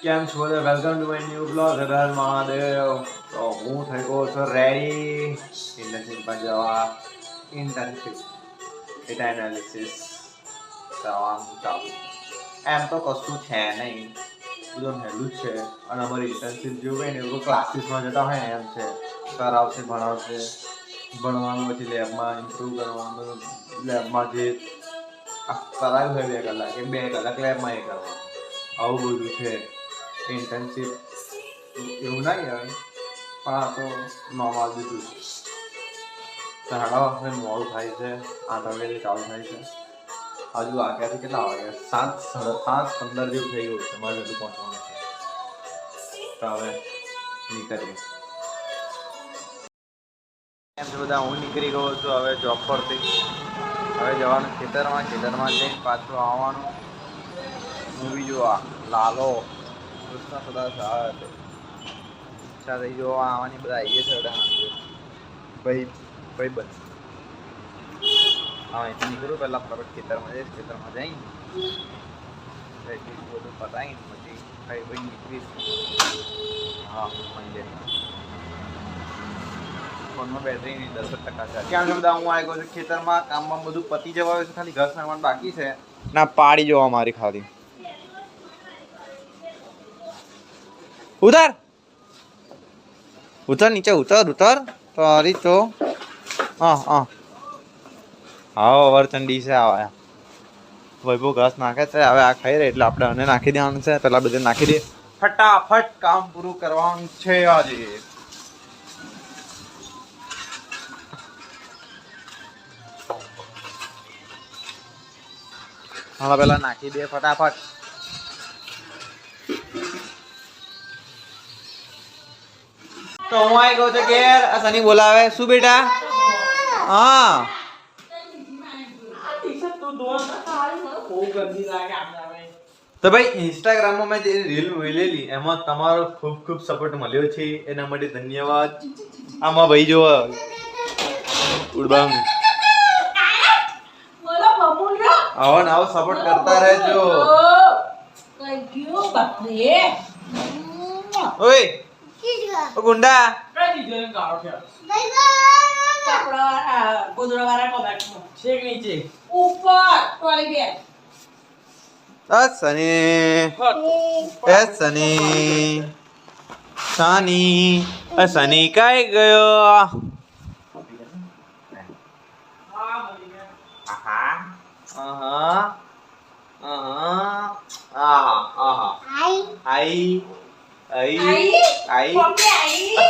કેમ છો બધા? Welcome to my new blog. Har Mahadev. તો હું થઈ ગયો છું રેડી ઇન્ટર્નશિપ પર જવા. ઇન્ટર્નશિપ ડેટા એનાલિસિસ કરવાનું ચાલુ. એમ તો કશું છે નહીં, બધું હેલું જ છે. અને અમારી ઇન્ટર્નશિપ જેવું હોય ને એવું ક્લાસીસમાં જતા હોય ને એમ છે. સર આવશે, ભણાવશે, ભણવાનું પછી લેબમાં ઇમ્પ્રૂવ કરવાનું. લેબમાં જે કરાયું હોય 2 કલાક એ 2 કલાક લેબમાં એ કરવાનું. આવું બધું છે ઇન્ટર્નશિપ. એવું ના કહેવાય પણ આ તો નોર્મલ બધું. 8:30 મોડું થાય છે, 8 વાગ્યાથી ચાલુ થાય છે. હજુ વાગ્યાથી કેટલા વાગ્યા? 7:15 જેવું થઈ ગયું છે. મારે હજુ પહોંચવાનું છે. તો હવે નીકળીએ. એમ તો બધા હું નીકળી ગયો છું હવે જોબ પરથી. હવે જવાનું ખેતરમાં જઈને પાછું આવવાનું. મૂવી જોવા લાલો કૃષ્ણ સદા સાથે જોવા આવવાની બધા આવીએ છે. ભાઈ બસ હા અહીંથી નીકળું પહેલાં ફટાફટ ખેતરમાં જઈશ. ખેતરમાં જઈને બધું પતાવીને પછી ભાઈ નીકળીશ. હા સમજે ફોનમાં બેટરી નહીં 10% છે. ક્યાં છે બધા? હું આવી ગયો છું ખેતરમાં. કામમાં બધું પતી જવા આવ્યું છે, ખાલી ઘાસ નાખવાનું બાકી છે. ના પાડી જોવા મારી ખાલી. ઉતર નીચે ઉતર તારી તો હા વરચંડી છે. આવા વૈભવ ઘાસ નાખે છે. હવે આ ખાઈ રહે એટલે આપણે આને નાખી દેવાનું છે. પેલા બધે નાખી દે. ફટાફટ કામ પૂરું કરવાનું છે આજે. હા પેલા નાખી દે ફટાફટ. તો હું આવી ગયો છું ઘેર. આ સની બોલાવે. શું બેટા? હા તો ભાઈ ઇન્સ્ટાગ્રામમાં મેં જે રીલ જોયેલી એમાં તમારો ખૂબ ખૂબ સપોર્ટ મળ્યો છે. એના માટે ધન્યવાદ. આમાં ભાઈ જો ઉડબાંગ આવો ને આવો સપોર્ટ કરતા રહેજો. ઓય ઓ ગુંડા સની કાઈ ગયો?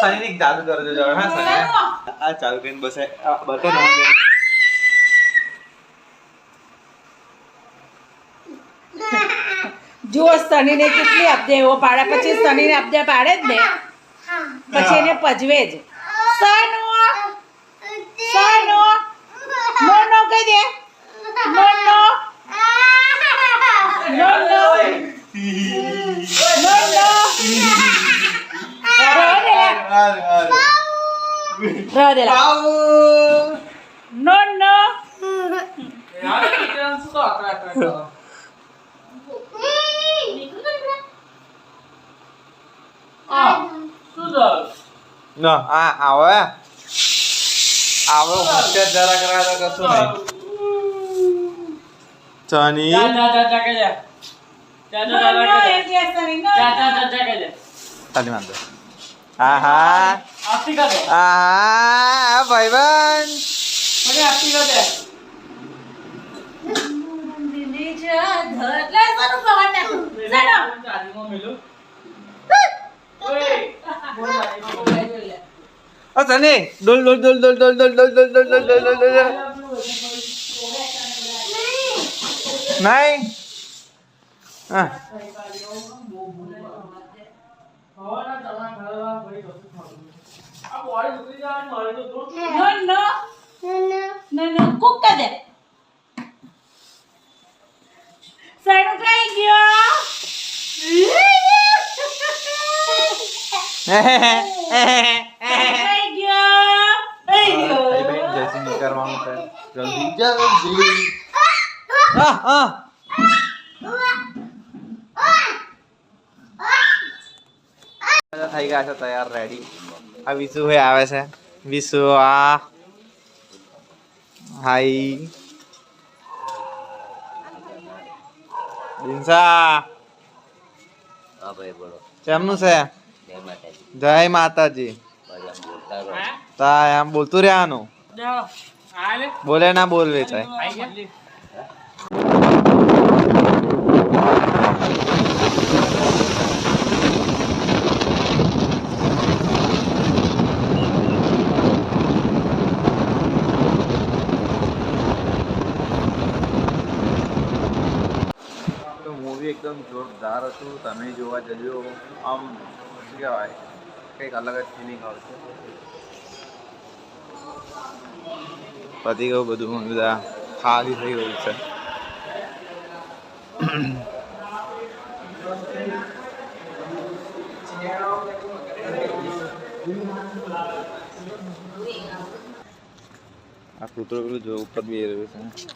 સની ચાલુ કરજો જરા. હા સની આ ચાલુ કરીને બસ બતો જો સનીને કેટલી અપડેવો પાડે, પછી સનીને અપડે પાડે જ ને પછી એને પજવે જ. સનો નો કહી દે. નો આવો હોસ્ટેલ જરા કરા તો કશું નહીં. ચાની તાલી માંદો. આહા ભાઈબંધ તને ડોલ નહીં કુક્કા દે. સાઈડ કઈ ગયો? કરવાનું છે જલ્દી. બધા થઈ ગયા છે તૈયાર રેડી. આ વિશુ ભાઈ આવે છે. વિશુ આ હાઈ દિનસા કેમનું છે? જય માતાજી. તા એમ બોલતું રહેવાનું. બોલે ના બોલવે ચાય. મૂવી એકદમ જોરદાર હતું. તમે જોવા જજો. આમ શું કહેવાય, કંઈક અલગ જ ફિલિંગ આવશે. પતી ગયું બધું, બધા ખાલી થઈ ગયું છે. આ કૂતરો પેલું જો ઉપર બી રહ્યું છે.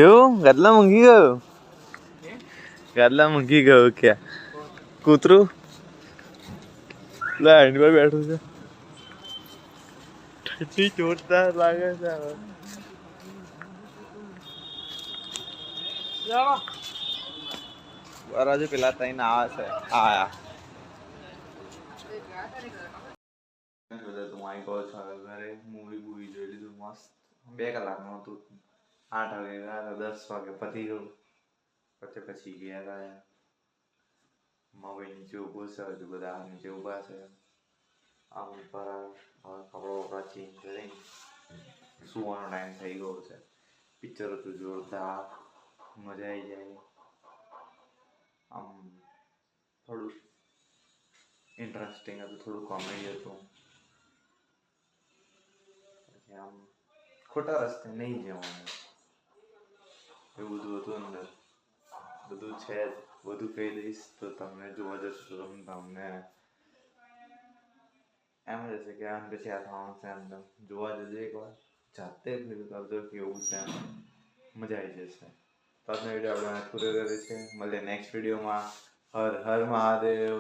એવું ગાદલા મૂંઘી ગયું? ગાદલા મૂંઘી ગયું ક્યાં? કૂતરું લાઈન પર બેઠું છે. ઠંડી જોરદાર લાગે છે. બરાબર પેલા તઈને આવે છે. આયા ઘરે મૂવી બૂવી જોઈ લીધું મસ્ત. 2 કલાકનું હતું. 8 વાગે ગયા, 10 વાગે પતી ગયું. પછી ગયા હતા. મમ્મી નીચે ઉભો છે, હજુ બધા નીચે ઉભા છે. આમ પર કપડો વપડા ચેન્જ કરી સુવાનો ટાઈમ થઈ ગયો છે. પિક્ચર હતું જોરદાર, મજા આવી જાય. આમ થોડું ઇન્ટરેસ્ટિંગ હતું, થોડું કોમેડી હતું. આમ ખોટા રસ્તે નહીં જવાનું એવું બધું હતું. અંદર બધું છે જ. બધું કહી દઈશ તો તમને જોવા જશો તો તમને એમ જ હશે કે આમ પછી આ થવાનું છે. એમ જોવા જજો એકવાર, જાતે ફીલ કરજો કેવું છે. મજા આવી જશે. તો આજનો વિડીયો આપણે પૂરો કરે છે. મળીએ નેક્સ્ટ વિડીયોમાં. હર હર મહાદેવ.